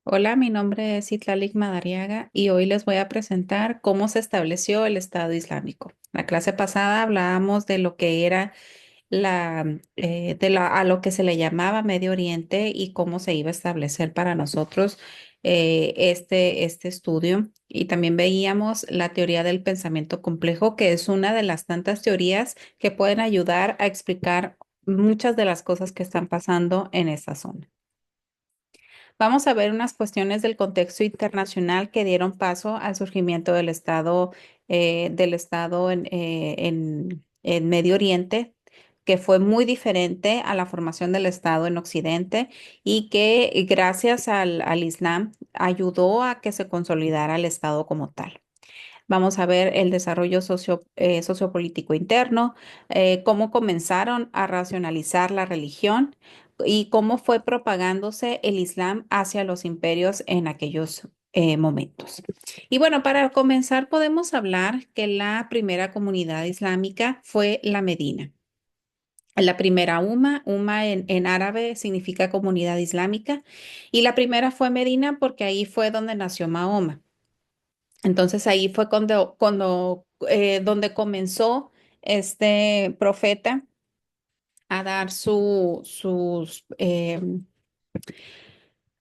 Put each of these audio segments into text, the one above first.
Hola, mi nombre es Itlalik Madariaga y hoy les voy a presentar cómo se estableció el Estado Islámico. La clase pasada hablábamos de lo que era a lo que se le llamaba Medio Oriente y cómo se iba a establecer para nosotros este estudio. Y también veíamos la teoría del pensamiento complejo, que es una de las tantas teorías que pueden ayudar a explicar muchas de las cosas que están pasando en esta zona. Vamos a ver unas cuestiones del contexto internacional que dieron paso al surgimiento del Estado en Medio Oriente, que fue muy diferente a la formación del Estado en Occidente y que gracias al Islam ayudó a que se consolidara el Estado como tal. Vamos a ver el desarrollo sociopolítico interno, cómo comenzaron a racionalizar la religión y cómo fue propagándose el Islam hacia los imperios en aquellos momentos. Y bueno, para comenzar podemos hablar que la primera comunidad islámica fue la Medina. La primera Umma en árabe significa comunidad islámica, y la primera fue Medina porque ahí fue donde nació Mahoma. Entonces ahí fue donde comenzó este profeta a dar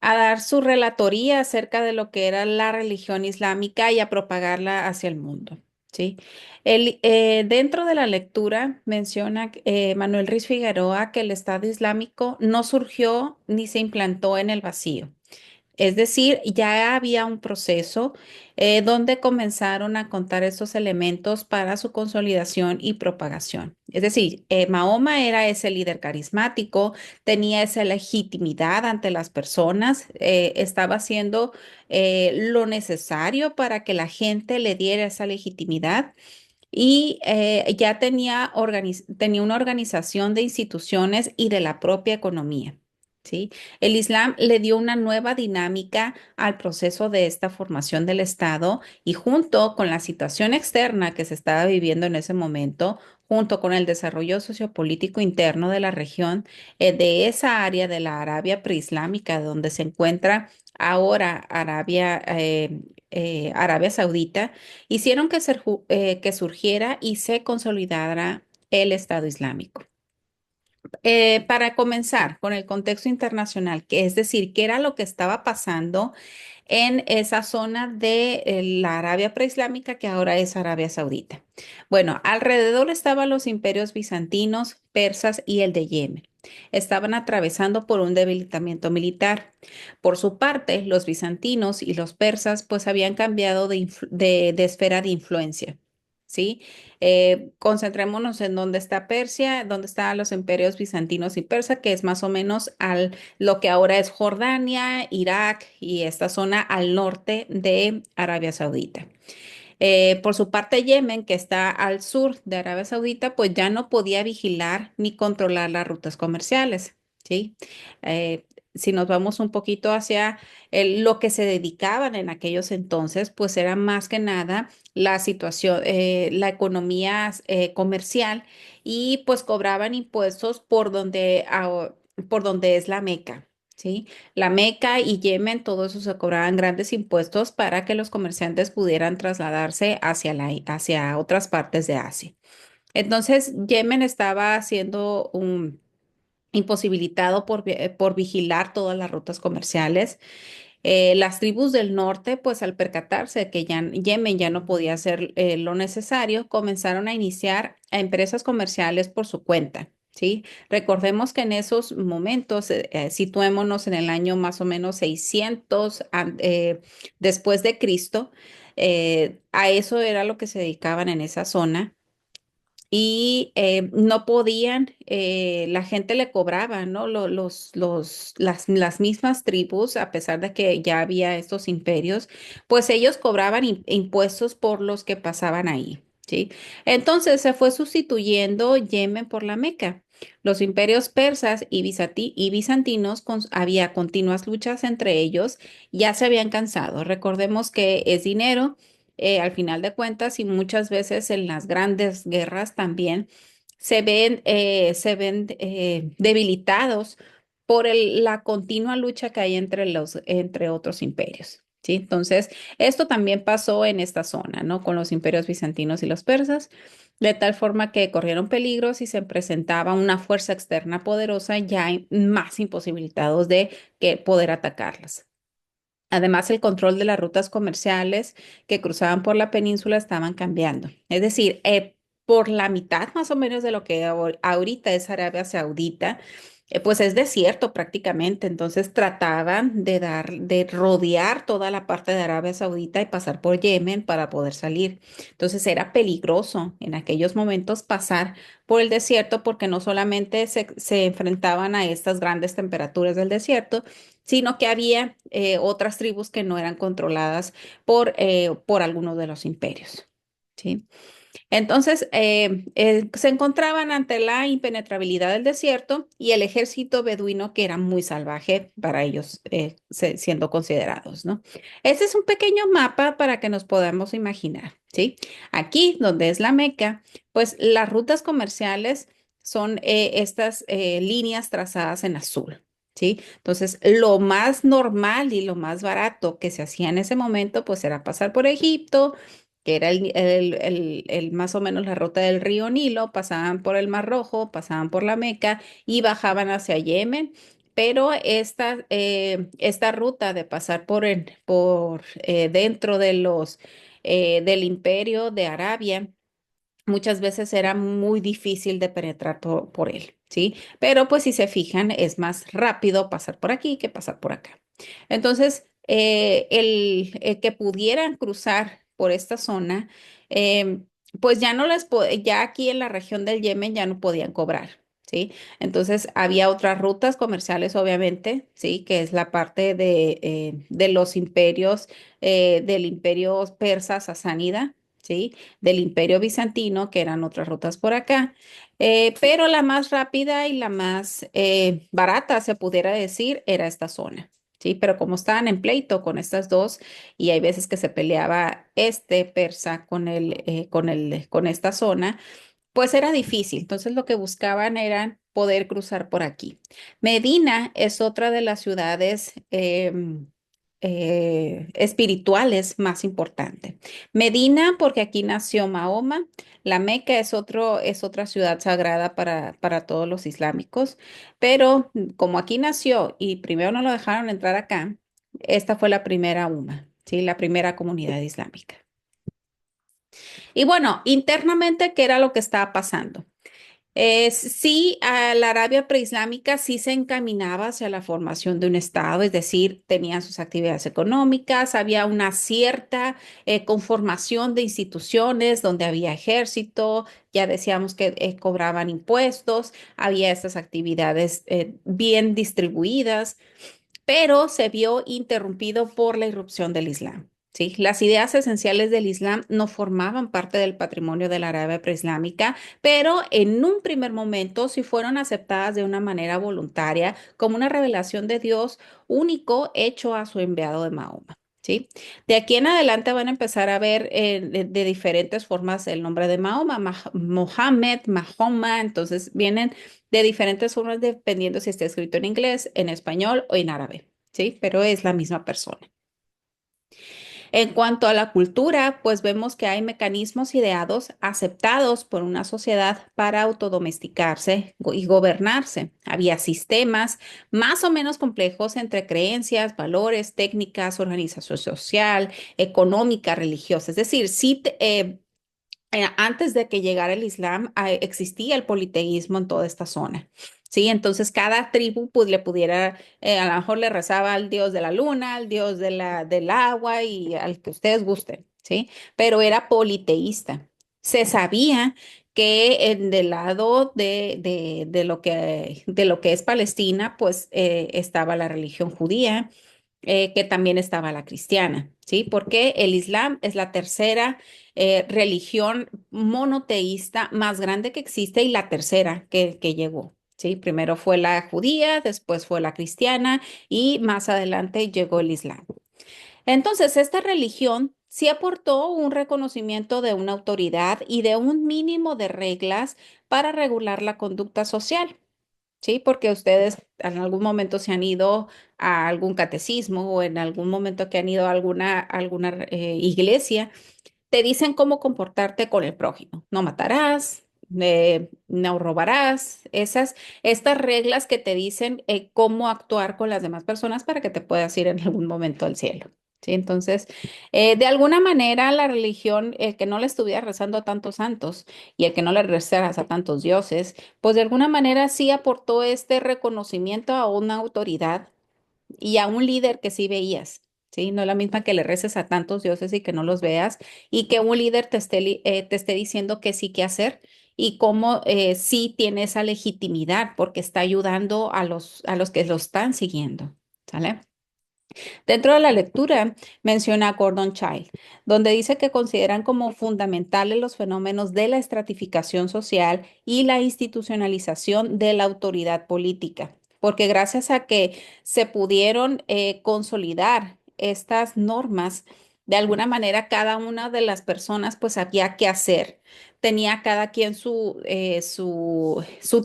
a dar su relatoría acerca de lo que era la religión islámica y a propagarla hacia el mundo. ¿Sí? Dentro de la lectura menciona Manuel Ruiz Figueroa que el Estado Islámico no surgió ni se implantó en el vacío. Es decir, ya había un proceso donde comenzaron a contar esos elementos para su consolidación y propagación. Es decir, Mahoma era ese líder carismático, tenía esa legitimidad ante las personas, estaba haciendo lo necesario para que la gente le diera esa legitimidad y ya tenía una organización de instituciones y de la propia economía. ¿Sí? El Islam le dio una nueva dinámica al proceso de esta formación del Estado y junto con la situación externa que se estaba viviendo en ese momento, junto con el desarrollo sociopolítico interno de la región, de esa área de la Arabia preislámica, donde se encuentra ahora Arabia Saudita, hicieron que surgiera y se consolidara el Estado Islámico. Para comenzar con el contexto internacional, que es decir, qué era lo que estaba pasando en esa zona de la Arabia preislámica que ahora es Arabia Saudita. Bueno, alrededor estaban los imperios bizantinos, persas y el de Yemen. Estaban atravesando por un debilitamiento militar. Por su parte, los bizantinos y los persas pues habían cambiado de esfera de influencia. ¿Sí? Concentrémonos en dónde está Persia, dónde están los imperios bizantinos y persa, que es más o menos lo que ahora es Jordania, Irak y esta zona al norte de Arabia Saudita. Por su parte, Yemen, que está al sur de Arabia Saudita, pues ya no podía vigilar ni controlar las rutas comerciales, ¿sí? Eh, si nos vamos un poquito hacia lo que se dedicaban en aquellos entonces, pues era más que nada la situación, la economía comercial y pues cobraban impuestos por donde es la Meca. ¿Sí? La Meca y Yemen, todo eso se cobraban grandes impuestos para que los comerciantes pudieran trasladarse hacia otras partes de Asia. Entonces, Yemen estaba siendo imposibilitado por vigilar todas las rutas comerciales. Las tribus del norte, pues al percatarse de que Yemen ya no podía hacer lo necesario, comenzaron a iniciar a empresas comerciales por su cuenta. ¿Sí? Recordemos que en esos momentos, situémonos en el año más o menos 600 después de Cristo, a eso era lo que se dedicaban en esa zona y no podían, la gente le cobraba, ¿no? Las mismas tribus, a pesar de que ya había estos imperios, pues ellos cobraban impuestos por los que pasaban ahí, ¿sí? Entonces se fue sustituyendo Yemen por la Meca. Los imperios persas y bizantinos había continuas luchas entre ellos, ya se habían cansado. Recordemos que es dinero al final de cuentas, y muchas veces en las grandes guerras también se ven debilitados por la continua lucha que hay entre otros imperios. ¿Sí? Entonces, esto también pasó en esta zona, ¿no? Con los imperios bizantinos y los persas, de tal forma que corrieron peligros y se presentaba una fuerza externa poderosa ya más imposibilitados de que poder atacarlas. Además, el control de las rutas comerciales que cruzaban por la península estaban cambiando. Es decir, por la mitad más o menos de lo que ahorita es Arabia Saudita, pues es desierto prácticamente. Entonces trataban de rodear toda la parte de Arabia Saudita y pasar por Yemen para poder salir. Entonces era peligroso en aquellos momentos pasar por el desierto porque no solamente se enfrentaban a estas grandes temperaturas del desierto, sino que había otras tribus que no eran controladas por algunos de los imperios. ¿Sí? Entonces, se encontraban ante la impenetrabilidad del desierto y el ejército beduino que era muy salvaje para ellos siendo considerados, ¿no? Este es un pequeño mapa para que nos podamos imaginar, ¿sí? Aquí, donde es la Meca, pues las rutas comerciales son estas líneas trazadas en azul. ¿Sí? Entonces, lo más normal y lo más barato que se hacía en ese momento, pues era pasar por Egipto, que era más o menos la ruta del río Nilo, pasaban por el Mar Rojo, pasaban por la Meca y bajaban hacia Yemen. Pero esta ruta de pasar por dentro del imperio de Arabia, muchas veces era muy difícil de penetrar por él, ¿sí? Pero pues si se fijan, es más rápido pasar por aquí que pasar por acá. Entonces, el que pudieran cruzar por esta zona, em, pues ya aquí en la región del Yemen ya no podían cobrar, ¿sí? Entonces, había otras rutas comerciales, obviamente, ¿sí? Que es la parte de los imperios, del imperio persa sasánida, ¿sí? Del Imperio Bizantino, que eran otras rutas por acá, pero la más rápida y la más barata, se pudiera decir, era esta zona. Sí, pero como estaban en pleito con estas dos, y hay veces que se peleaba este persa con esta zona, pues era difícil. Entonces lo que buscaban era poder cruzar por aquí. Medina es otra de las ciudades espirituales más importantes. Medina, porque aquí nació Mahoma. La Meca es otra ciudad sagrada para todos los islámicos. Pero como aquí nació y primero no lo dejaron entrar acá, esta fue la primera ¿sí? La primera comunidad islámica. Y bueno, internamente, ¿qué era lo que estaba pasando? Sí, a la Arabia preislámica sí se encaminaba hacia la formación de un Estado, es decir, tenían sus actividades económicas, había una cierta conformación de instituciones donde había ejército, ya decíamos que cobraban impuestos, había estas actividades bien distribuidas, pero se vio interrumpido por la irrupción del Islam. ¿Sí? Las ideas esenciales del Islam no formaban parte del patrimonio de la Arabia preislámica, pero en un primer momento sí fueron aceptadas de una manera voluntaria como una revelación de Dios único hecho a su enviado de Mahoma. ¿Sí? De aquí en adelante van a empezar a ver de diferentes formas el nombre de Mahoma, Mohammed, Mahoma, entonces vienen de diferentes formas dependiendo si está escrito en inglés, en español o en árabe, ¿sí? Pero es la misma persona. En cuanto a la cultura, pues vemos que hay mecanismos ideados, aceptados por una sociedad para autodomesticarse y gobernarse. Había sistemas más o menos complejos entre creencias, valores, técnicas, organización social, económica, religiosa. Es decir, antes de que llegara el Islam, existía el politeísmo en toda esta zona. Sí, entonces cada tribu pues, le pudiera, a lo mejor le rezaba al dios de la luna, al dios del agua y al que ustedes gusten, ¿sí? Pero era politeísta. Se sabía que del lado de lo que es Palestina, pues estaba la religión judía, que también estaba la cristiana, ¿sí? Porque el Islam es la tercera religión monoteísta más grande que existe y la tercera que llegó. ¿Sí? Primero fue la judía, después fue la cristiana y más adelante llegó el Islam. Entonces, esta religión sí aportó un reconocimiento de una autoridad y de un mínimo de reglas para regular la conducta social. ¿sí? Porque ustedes en algún momento se han ido a algún catecismo o en algún momento que han ido a alguna iglesia, te dicen cómo comportarte con el prójimo. No matarás, no robarás, estas reglas que te dicen cómo actuar con las demás personas para que te puedas ir en algún momento al cielo. ¿Sí? Entonces, de alguna manera la religión, el que no le estuviera rezando a tantos santos y el que no le rezaras a tantos dioses, pues de alguna manera sí aportó este reconocimiento a una autoridad y a un líder que sí veías, ¿sí? No es la misma que le reces a tantos dioses y que no los veas y que un líder te esté diciendo qué sí que hacer y cómo sí tiene esa legitimidad porque está ayudando a los que lo están siguiendo, ¿sale? Dentro de la lectura menciona a Gordon Child, donde dice que consideran como fundamentales los fenómenos de la estratificación social y la institucionalización de la autoridad política, porque gracias a que se pudieron consolidar estas normas, de alguna manera cada una de las personas pues había que hacer. Tenía cada quien su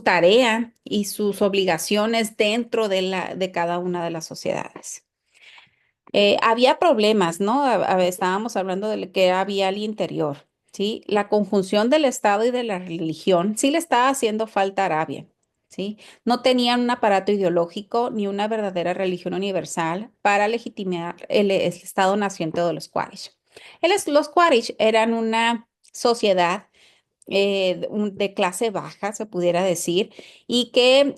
tarea y sus obligaciones dentro de cada una de las sociedades. Había problemas, ¿no? Estábamos hablando de lo que había al interior, ¿sí? La conjunción del Estado y de la religión sí le estaba haciendo falta a Arabia, ¿sí? No tenían un aparato ideológico ni una verdadera religión universal para legitimar el Estado naciente de los Quraysh. Los Quraysh eran una sociedad de clase baja, se pudiera decir, y que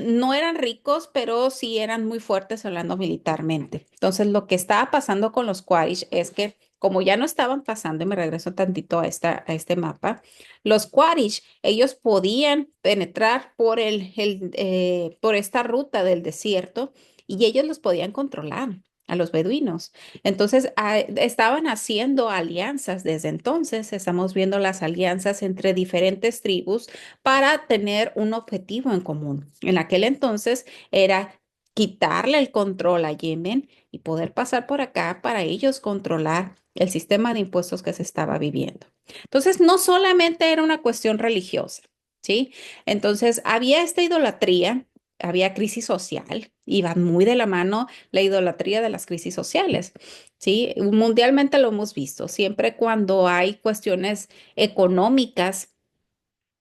no eran ricos, pero sí eran muy fuertes hablando militarmente. Entonces, lo que estaba pasando con los Quraysh es que, como ya no estaban pasando, y me regreso tantito a este mapa, los Quraysh, ellos podían penetrar por esta ruta del desierto y ellos los podían controlar a los beduinos. Entonces, estaban haciendo alianzas desde entonces, estamos viendo las alianzas entre diferentes tribus para tener un objetivo en común. En aquel entonces era quitarle el control a Yemen y poder pasar por acá para ellos controlar el sistema de impuestos que se estaba viviendo. Entonces, no solamente era una cuestión religiosa, ¿sí? Entonces, había esta idolatría, había crisis social, iba muy de la mano la idolatría de las crisis sociales, ¿sí? Mundialmente lo hemos visto, siempre cuando hay cuestiones económicas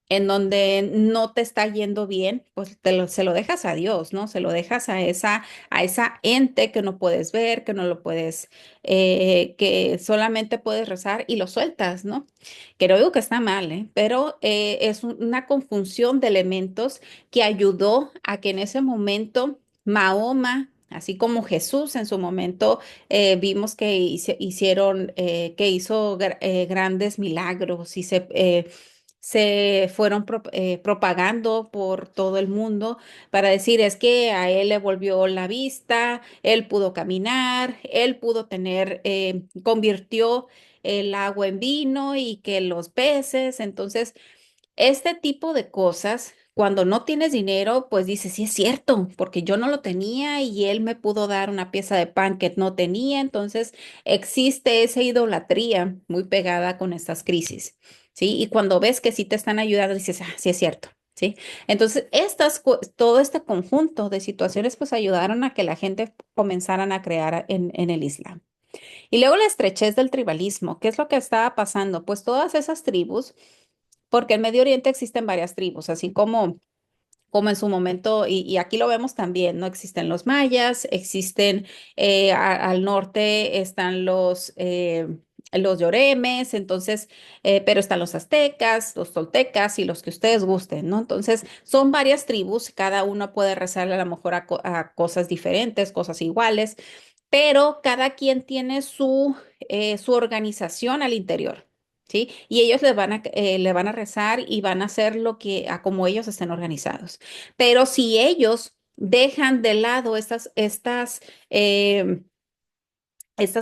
en donde no te está yendo bien, pues se lo dejas a Dios, ¿no? Se lo dejas a esa ente que no puedes ver, que no lo puedes, que solamente puedes rezar y lo sueltas, ¿no? Que no digo que está mal, ¿eh? Pero es una conjunción de elementos que ayudó a que en ese momento Mahoma, así como Jesús en su momento, vimos que hicieron, que hizo grandes milagros y se fueron propagando por todo el mundo para decir es que a él le volvió la vista, él pudo caminar, él pudo tener, convirtió el agua en vino y que los peces, entonces este tipo de cosas, cuando no tienes dinero, pues dices, sí es cierto, porque yo no lo tenía y él me pudo dar una pieza de pan que no tenía. Entonces existe esa idolatría muy pegada con estas crisis, ¿sí? Y cuando ves que sí te están ayudando, dices, ah, sí es cierto. ¿Sí? Entonces, todo este conjunto de situaciones pues ayudaron a que la gente comenzaran a crear en el Islam. Y luego la estrechez del tribalismo. ¿Qué es lo que estaba pasando? Pues todas esas tribus porque en Medio Oriente existen varias tribus, así como en su momento, y aquí lo vemos también, ¿no? Existen los mayas, existen al norte están los lloremes, entonces, pero están los aztecas, los toltecas y los que ustedes gusten, ¿no? Entonces, son varias tribus, cada una puede rezarle a lo mejor a cosas diferentes, cosas iguales, pero cada quien tiene su organización al interior. ¿Sí? Y ellos le van a rezar y van a hacer lo que, a como ellos estén organizados. Pero si ellos dejan de lado estas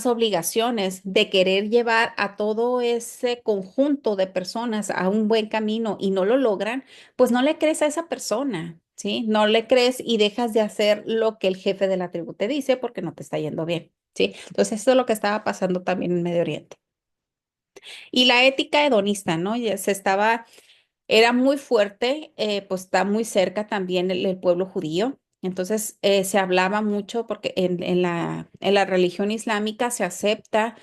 obligaciones de querer llevar a todo ese conjunto de personas a un buen camino y no lo logran, pues no le crees a esa persona, ¿sí? No le crees y dejas de hacer lo que el jefe de la tribu te dice porque no te está yendo bien, ¿sí? Entonces, eso es lo que estaba pasando también en Medio Oriente. Y la ética hedonista, ¿no? Ya se estaba Era muy fuerte, pues está muy cerca también el pueblo judío. Entonces se hablaba mucho porque en la religión islámica se acepta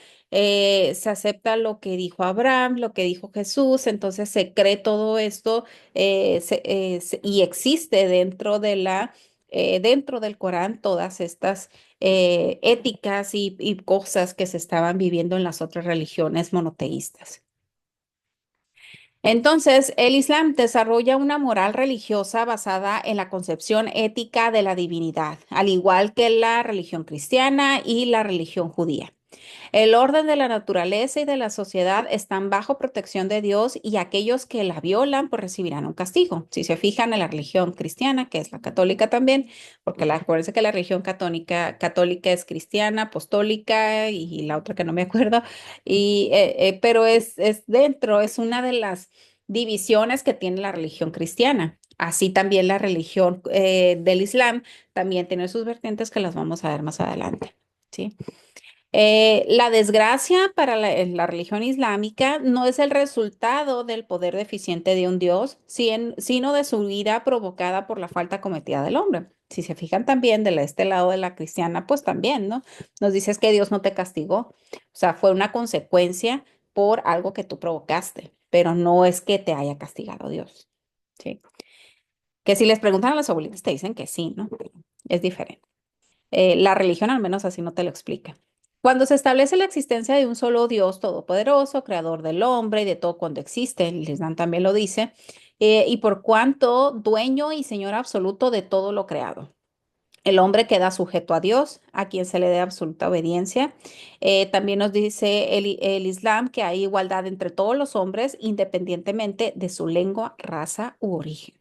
lo que dijo Abraham, lo que dijo Jesús, entonces se cree todo esto y existe dentro del Corán todas estas éticas y cosas que se estaban viviendo en las otras religiones monoteístas. Entonces, el Islam desarrolla una moral religiosa basada en la concepción ética de la divinidad, al igual que la religión cristiana y la religión judía. El orden de la naturaleza y de la sociedad están bajo protección de Dios y aquellos que la violan pues recibirán un castigo. Si se fijan en la religión cristiana, que es la católica también, porque acuérdense que la religión católica es cristiana, apostólica y la otra que no me acuerdo, pero es una de las divisiones que tiene la religión cristiana. Así también la religión del Islam también tiene sus vertientes que las vamos a ver más adelante. ¿Sí? La desgracia para la religión islámica no es el resultado del poder deficiente de un Dios, sino de su ira provocada por la falta cometida del hombre. Si se fijan también de este lado de la cristiana, pues también, ¿no? Nos dices que Dios no te castigó. O sea, fue una consecuencia por algo que tú provocaste, pero no es que te haya castigado Dios. ¿Sí? Que si les preguntan a los abuelitos te dicen que sí, ¿no? Pero es diferente. La religión al menos así no te lo explica. Cuando se establece la existencia de un solo Dios todopoderoso, creador del hombre y de todo cuanto existe, el Islam también lo dice, y por cuanto dueño y señor absoluto de todo lo creado. El hombre queda sujeto a Dios, a quien se le dé absoluta obediencia. También nos dice el Islam que hay igualdad entre todos los hombres, independientemente de su lengua, raza u origen.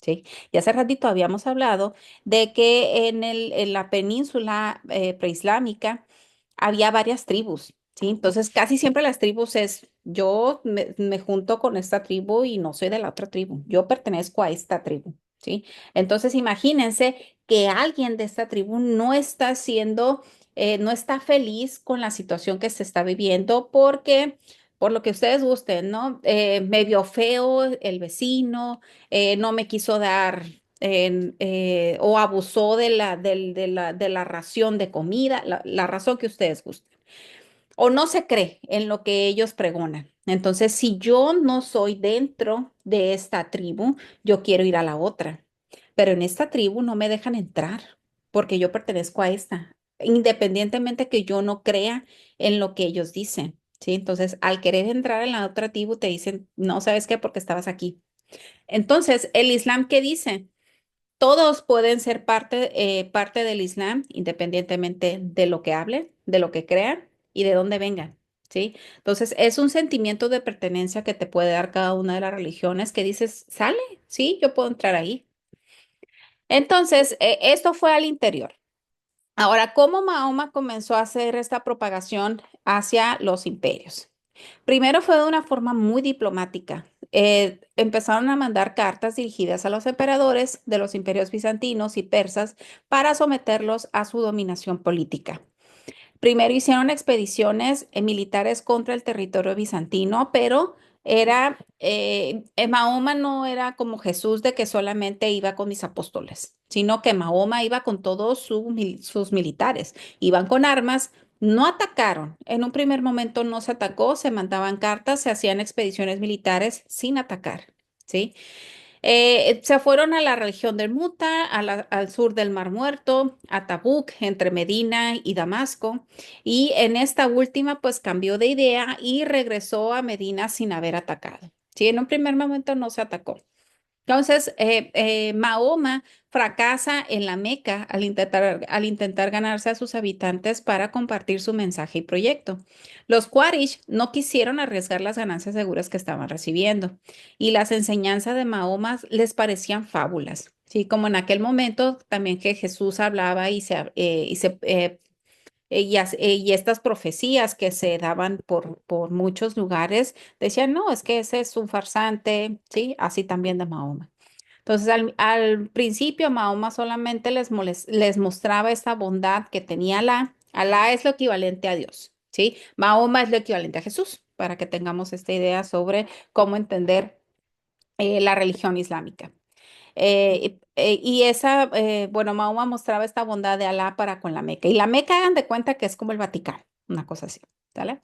¿Sí? Y hace ratito habíamos hablado de que en la península preislámica había varias tribus. ¿Sí? Entonces, casi siempre las tribus es, yo me junto con esta tribu y no soy de la otra tribu, yo pertenezco a esta tribu. ¿Sí? Entonces, imagínense que alguien de esta tribu no está feliz con la situación que se está viviendo porque, por lo que ustedes gusten, ¿no? Me vio feo el vecino, no me quiso dar o abusó de la ración de comida, la razón que ustedes gusten. O no se cree en lo que ellos pregonan. Entonces, si yo no soy dentro de esta tribu, yo quiero ir a la otra. Pero en esta tribu no me dejan entrar porque yo pertenezco a esta, independientemente que yo no crea en lo que ellos dicen. ¿Sí? Entonces, al querer entrar en la otra tribu, te dicen, no, ¿sabes qué? Porque estabas aquí. Entonces, el Islam, ¿qué dice? Todos pueden ser parte del Islam, independientemente de lo que hablen, de lo que crean y de dónde vengan, ¿sí? Entonces, es un sentimiento de pertenencia que te puede dar cada una de las religiones que dices, sale, sí, yo puedo entrar ahí. Entonces, esto fue al interior. Ahora, ¿cómo Mahoma comenzó a hacer esta propagación hacia los imperios? Primero fue de una forma muy diplomática. Empezaron a mandar cartas dirigidas a los emperadores de los imperios bizantinos y persas para someterlos a su dominación política. Primero hicieron expediciones militares contra el territorio bizantino, pero Mahoma no era como Jesús de que solamente iba con mis apóstoles, sino que Mahoma iba con todos sus militares, iban con armas. No atacaron. En un primer momento no se atacó, se mandaban cartas, se hacían expediciones militares sin atacar, ¿sí? Se fueron a la región del Muta, al sur del Mar Muerto, a Tabuk, entre Medina y Damasco, y en esta última pues cambió de idea y regresó a Medina sin haber atacado. Sí, en un primer momento no se atacó. Entonces, Mahoma fracasa en la Meca al intentar ganarse a sus habitantes para compartir su mensaje y proyecto. Los Quraysh no quisieron arriesgar las ganancias seguras que estaban recibiendo y las enseñanzas de Mahoma les parecían fábulas. Sí, como en aquel momento también que Jesús hablaba y estas profecías que se daban por muchos lugares, decían, no, es que ese es un farsante, ¿sí? Así también de Mahoma. Entonces, al principio, Mahoma solamente les mostraba esta bondad que tenía Alá. Alá es lo equivalente a Dios, ¿sí? Mahoma es lo equivalente a Jesús, para que tengamos esta idea sobre cómo entender la religión islámica. Bueno, Mahoma mostraba esta bondad de Alá para con la Meca. Y la Meca, hagan de cuenta que es como el Vaticano, una cosa así, ¿sale?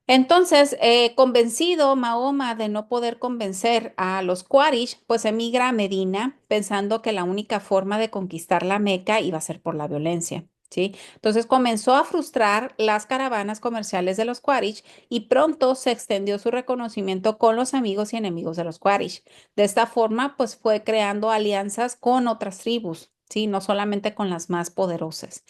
Entonces, convencido Mahoma de no poder convencer a los Quraysh, pues emigra a Medina pensando que la única forma de conquistar la Meca iba a ser por la violencia, ¿sí? Entonces comenzó a frustrar las caravanas comerciales de los Quraysh y pronto se extendió su reconocimiento con los amigos y enemigos de los Quraysh. De esta forma, pues fue creando alianzas con otras tribus, ¿sí? No solamente con las más poderosas.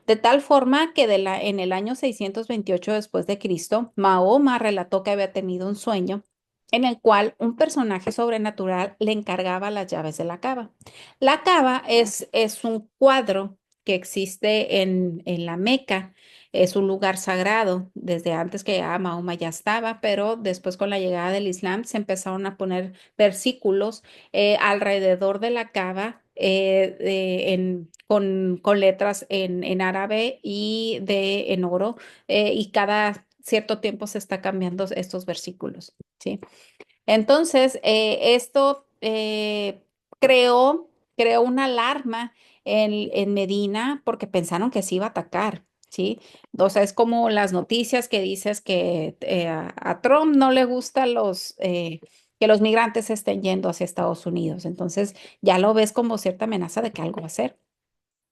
De tal forma que en el año 628 después de Cristo, Mahoma relató que había tenido un sueño en el cual un personaje sobrenatural le encargaba las llaves de la cava. La cava es un cuadro que existe en la Meca. Es un lugar sagrado. Desde antes que llegara Mahoma ya estaba, pero después con la llegada del Islam se empezaron a poner versículos alrededor de la cava con letras en árabe y en oro, y cada cierto tiempo se está cambiando estos versículos, ¿sí? Entonces, esto creó, creó una alarma en Medina porque pensaron que se iba a atacar, ¿sí? O sea, es como las noticias que dices que a Trump no le gusta que los migrantes estén yendo hacia Estados Unidos. Entonces, ya lo ves como cierta amenaza de que algo va a ser.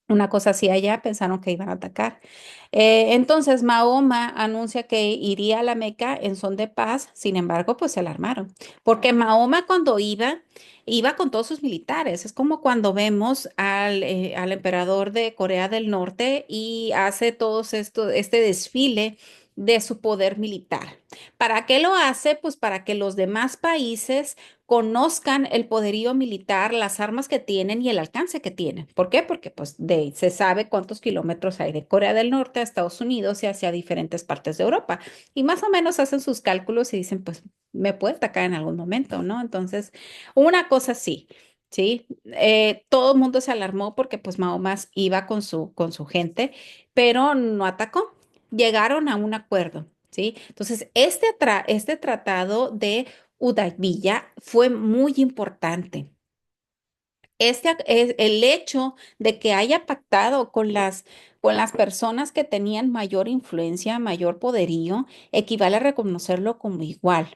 Una cosa así allá, pensaron que iban a atacar. Entonces Mahoma anuncia que iría a la Meca en son de paz, sin embargo, pues se alarmaron, porque Mahoma cuando iba con todos sus militares. Es como cuando vemos al emperador de Corea del Norte y hace este desfile de su poder militar. ¿Para qué lo hace? Pues para que los demás países conozcan el poderío militar, las armas que tienen y el alcance que tienen. ¿Por qué? Porque pues se sabe cuántos kilómetros hay de Corea del Norte a Estados Unidos y hacia diferentes partes de Europa. Y más o menos hacen sus cálculos y dicen, pues me puede atacar en algún momento, ¿no? Entonces, una cosa sí. Sí, todo el mundo se alarmó porque pues Mahoma iba con su gente, pero no atacó. Llegaron a un acuerdo, ¿sí? Entonces, este tratado de Udavilla fue muy importante. Es el hecho de que haya pactado con las personas que tenían mayor influencia, mayor poderío, equivale a reconocerlo como igual.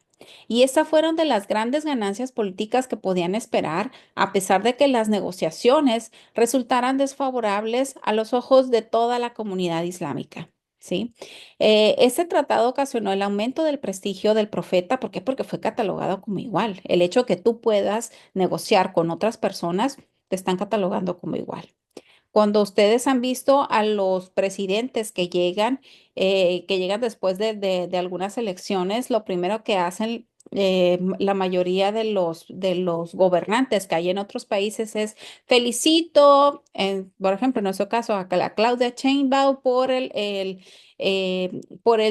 Y esas fueron de las grandes ganancias políticas que podían esperar, a pesar de que las negociaciones resultaran desfavorables a los ojos de toda la comunidad islámica. ¿Sí? Este tratado ocasionó el aumento del prestigio del profeta. ¿Por qué? Porque fue catalogado como igual. El hecho que tú puedas negociar con otras personas, te están catalogando como igual. Cuando ustedes han visto a los presidentes que llegan después de algunas elecciones, lo primero que hacen la mayoría de los gobernantes que hay en otros países es felicito, por ejemplo, en nuestro caso, a la Claudia Sheinbaum por el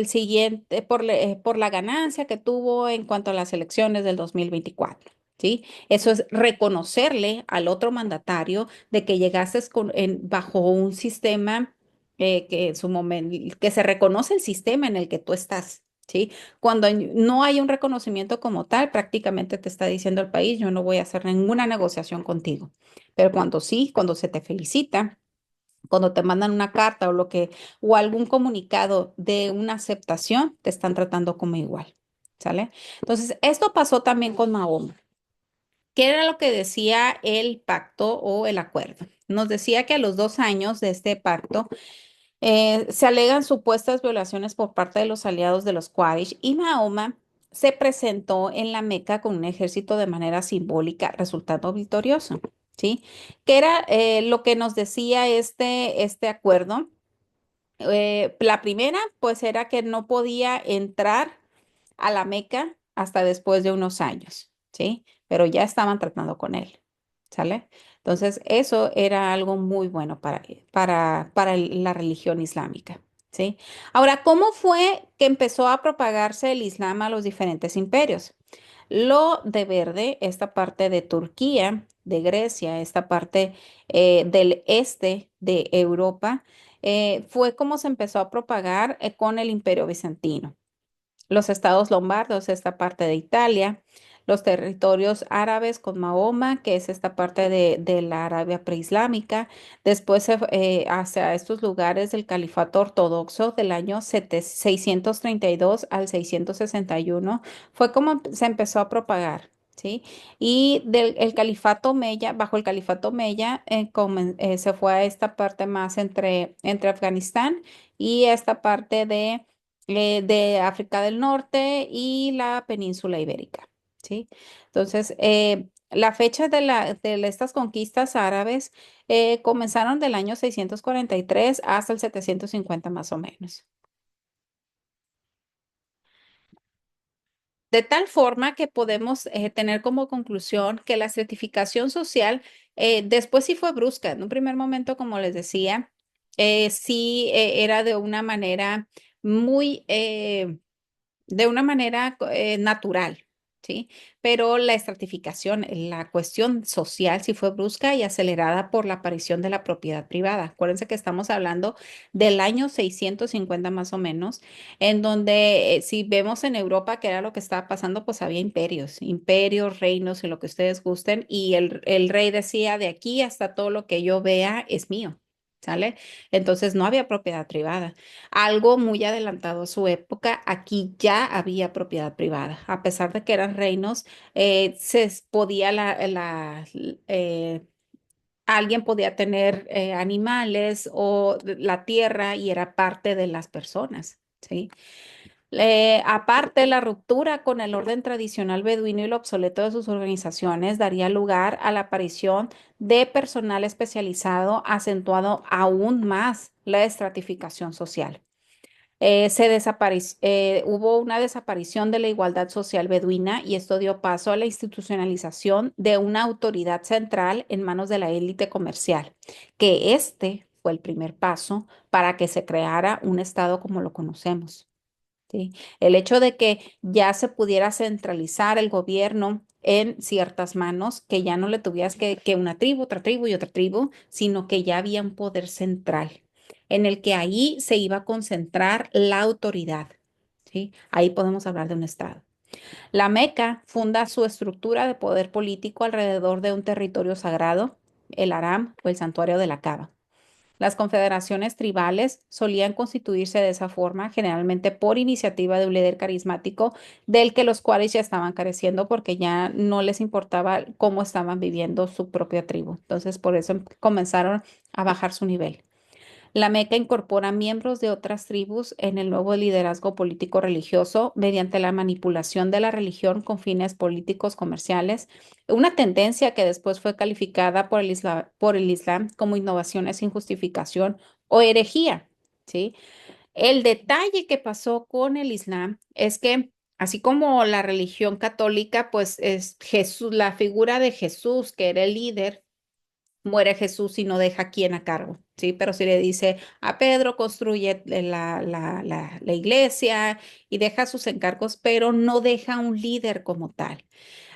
siguiente, por la ganancia que tuvo en cuanto a las elecciones del 2024. ¿Sí? Eso es reconocerle al otro mandatario de que llegases bajo un sistema que en su momento, que se reconoce el sistema en el que tú estás, ¿sí? Cuando no hay un reconocimiento como tal, prácticamente te está diciendo el país, yo no voy a hacer ninguna negociación contigo. Pero cuando sí, cuando se te felicita, cuando te mandan una carta o algún comunicado de una aceptación, te están tratando como igual, ¿sale? Entonces, esto pasó también con Mahoma. ¿Qué era lo que decía el pacto o el acuerdo? Nos decía que a los 2 años de este pacto se alegan supuestas violaciones por parte de los aliados de los Quraysh y Mahoma se presentó en la Meca con un ejército de manera simbólica, resultando victorioso. ¿Sí? ¿Qué era lo que nos decía este acuerdo? La primera, pues era que no podía entrar a la Meca hasta después de unos años, ¿sí? Pero ya estaban tratando con él, ¿sale? Entonces, eso era algo muy bueno para la religión islámica, ¿sí? Ahora, ¿cómo fue que empezó a propagarse el Islam a los diferentes imperios? Lo de verde, esta parte de Turquía, de Grecia, esta parte del este de Europa, fue como se empezó a propagar con el Imperio Bizantino. Los estados lombardos, esta parte de Italia, los territorios árabes con Mahoma, que es esta parte de la Arabia preislámica. Después hacia estos lugares del califato ortodoxo del año 632 al 661 fue como se empezó a propagar. ¿Sí? Y el califato Omeya, bajo el califato Omeya, se fue a esta parte más entre Afganistán y esta parte de África del Norte y la península ibérica. ¿Sí? Entonces, la fecha de estas conquistas árabes comenzaron del año 643 hasta el 750 más o menos. De tal forma que podemos tener como conclusión que la estratificación social después sí fue brusca. En un primer momento, como les decía, sí era de una manera muy, de una manera natural, ¿sí? Pero la estratificación, la cuestión social sí fue brusca y acelerada por la aparición de la propiedad privada. Acuérdense que estamos hablando del año 650 más o menos, en donde si vemos en Europa que era lo que estaba pasando, pues había imperios, reinos y lo que ustedes gusten, y el rey decía, de aquí hasta todo lo que yo vea es mío. ¿Sale? Entonces no había propiedad privada. Algo muy adelantado a su época, aquí ya había propiedad privada. A pesar de que eran reinos, podía alguien podía tener animales o la tierra y era parte de las personas, ¿sí? Aparte, la ruptura con el orden tradicional beduino y lo obsoleto de sus organizaciones daría lugar a la aparición de personal especializado, acentuado aún más la estratificación social. Hubo una desaparición de la igualdad social beduina y esto dio paso a la institucionalización de una autoridad central en manos de la élite comercial, que este fue el primer paso para que se creara un Estado como lo conocemos. ¿Sí? El hecho de que ya se pudiera centralizar el gobierno en ciertas manos, que ya no le tuvieras que una tribu, otra tribu y otra tribu, sino que ya había un poder central en el que ahí se iba a concentrar la autoridad. ¿Sí? Ahí podemos hablar de un estado. La Meca funda su estructura de poder político alrededor de un territorio sagrado, el Aram o el santuario de la Cava. Las confederaciones tribales solían constituirse de esa forma, generalmente por iniciativa de un líder carismático del que los cuales ya estaban careciendo porque ya no les importaba cómo estaban viviendo su propia tribu. Entonces, por eso comenzaron a bajar su nivel. La Meca incorpora miembros de otras tribus en el nuevo liderazgo político religioso mediante la manipulación de la religión con fines políticos comerciales, una tendencia que después fue calificada por el Islam como innovaciones sin justificación o herejía, ¿sí? El detalle que pasó con el Islam es que así como la religión católica, pues es Jesús, la figura de Jesús, que era el líder, muere Jesús y no deja quién a cargo, ¿sí? Pero si le dice a Pedro, construye la iglesia y deja sus encargos, pero no deja un líder como tal.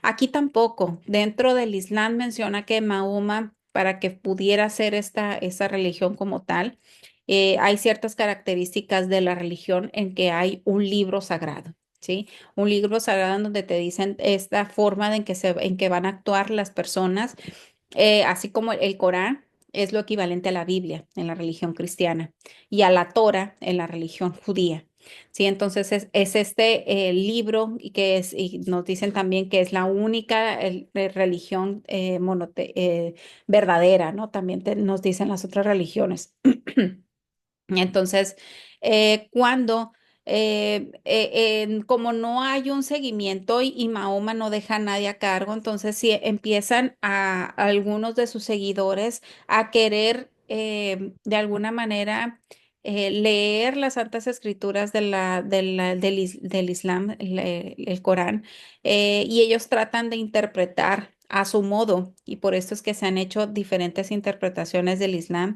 Aquí tampoco. Dentro del Islam menciona que Mahoma, para que pudiera ser esta religión como tal, hay ciertas características de la religión en que hay un libro sagrado. ¿Sí? Un libro sagrado en donde te dicen esta forma en que van a actuar las personas así como el Corán es lo equivalente a la Biblia en la religión cristiana y a la Torah en la religión judía. Sí, entonces es este libro y nos dicen también que es la única religión verdadera, ¿no? También nos dicen las otras religiones. Entonces, cuando, como no hay un seguimiento y Mahoma no deja a nadie a cargo, entonces sí empiezan a algunos de sus seguidores a querer de alguna manera leer las Santas Escrituras del Islam, el Corán, y ellos tratan de interpretar a su modo, y por esto es que se han hecho diferentes interpretaciones del Islam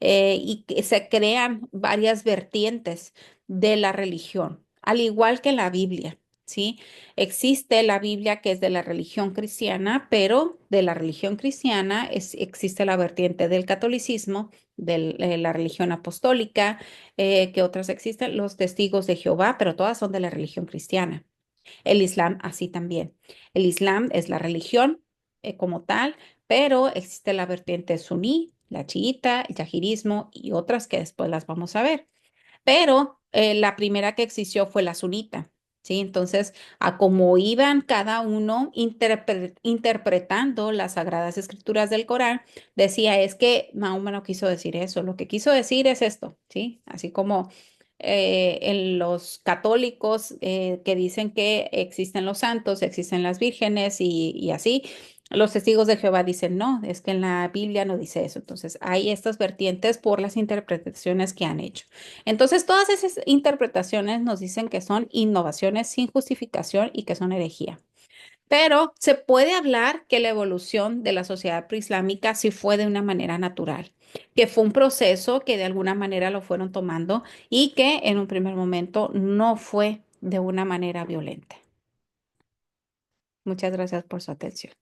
y que se crean varias vertientes de la religión, al igual que la Biblia, ¿sí? Existe la Biblia que es de la religión cristiana, pero de la religión cristiana existe la vertiente del catolicismo, de la religión apostólica, que otras existen, los testigos de Jehová, pero todas son de la religión cristiana. El Islam así también. El Islam es la religión como tal, pero existe la vertiente suní, la chiita, el yajirismo y otras que después las vamos a ver. Pero la primera que existió fue la sunita, ¿sí? Entonces, a cómo iban cada uno interpretando las sagradas escrituras del Corán, decía, es que Mahoma no quiso decir eso, lo que quiso decir es esto, ¿sí? Así como en los católicos que dicen que existen los santos, existen las vírgenes y así. Los testigos de Jehová dicen, no, es que en la Biblia no dice eso. Entonces, hay estas vertientes por las interpretaciones que han hecho. Entonces, todas esas interpretaciones nos dicen que son innovaciones sin justificación y que son herejía. Pero se puede hablar que la evolución de la sociedad preislámica sí fue de una manera natural, que fue un proceso que de alguna manera lo fueron tomando y que en un primer momento no fue de una manera violenta. Muchas gracias por su atención.